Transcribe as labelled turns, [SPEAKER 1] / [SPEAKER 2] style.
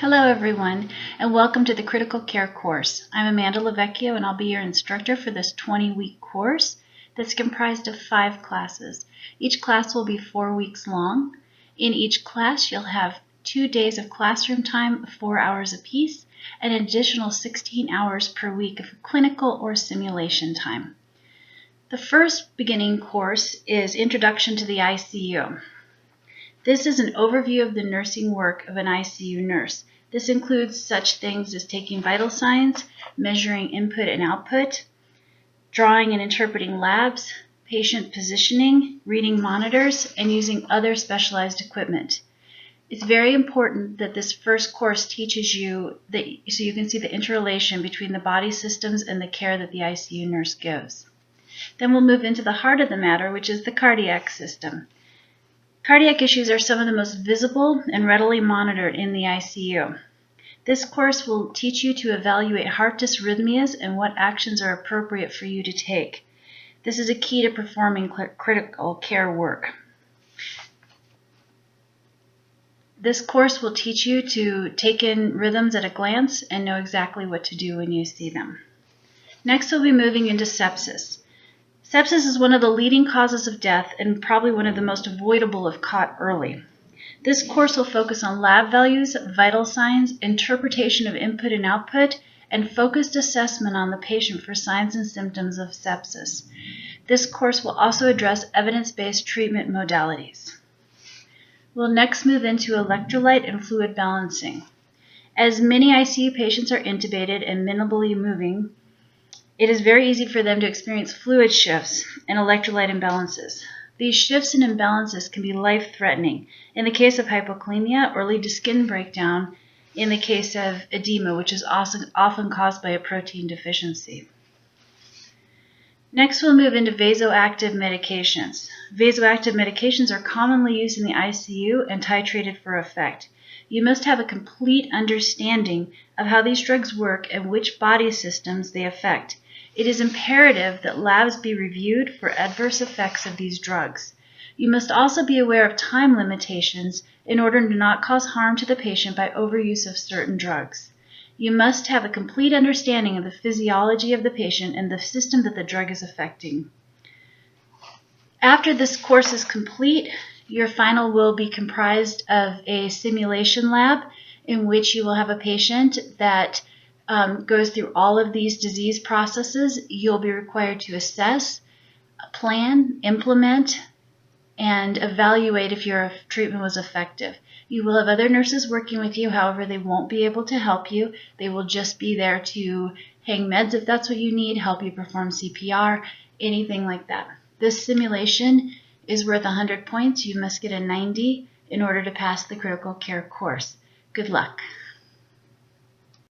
[SPEAKER 1] Hello everyone, and welcome to the Critical Care course. I'm Amanda Lavecchio, and I'll be your instructor for this 20-week course that's comprised of 5 classes. Each class will be 4 weeks long. In each class, you'll have 2 days of classroom time, 4 hours apiece, and an additional 16 hours per week of clinical or simulation time. The first beginning course is Introduction to the ICU. This is an overview of the nursing work of an ICU nurse. This includes such things as taking vital signs, measuring input and output, drawing and interpreting labs, patient positioning, reading monitors, and using other specialized equipment. It's very important that this first course teaches you so you can see the interrelation between the body systems and the care that the ICU nurse gives. Then we'll move into the heart of the matter, which is the cardiac system. Cardiac issues are some of the most visible and readily monitored in the ICU. This course will teach you to evaluate heart dysrhythmias and what actions are appropriate for you to take. This is a key to performing critical care work. This course will teach you to take in rhythms at a glance and know exactly what to do when you see them. Next, we'll be moving into sepsis. Sepsis is one of the leading causes of death and probably one of the most avoidable if caught early. This course will focus on lab values, vital signs, interpretation of input and output, and focused assessment on the patient for signs and symptoms of sepsis. This course will also address evidence-based treatment modalities. We'll next move into electrolyte and fluid balancing. As many ICU patients are intubated and minimally moving, it is very easy for them to experience fluid shifts and electrolyte imbalances. These shifts and imbalances can be life-threatening in the case of hypokalemia or lead to skin breakdown in the case of edema, which is often caused by a protein deficiency. Next, we'll move into vasoactive medications. Vasoactive medications are commonly used in the ICU and titrated for effect. You must have a complete understanding of how these drugs work and which body systems they affect. It is imperative that labs be reviewed for adverse effects of these drugs. You must also be aware of time limitations in order to not cause harm to the patient by overuse of certain drugs. You must have a complete understanding of the physiology of the patient and the system that the drug is affecting. After this course is complete, your final will be comprised of a simulation lab in which you will have a patient that goes through all of these disease processes. You'll be required to assess, plan, implement, and evaluate if your treatment was effective. You will have other nurses working with you, however, they won't be able to help you. They will just be there to hang meds if that's what you need, help you perform CPR, anything like that. This simulation is worth 100 points. You must get a 90 in order to pass the critical care course. Good luck.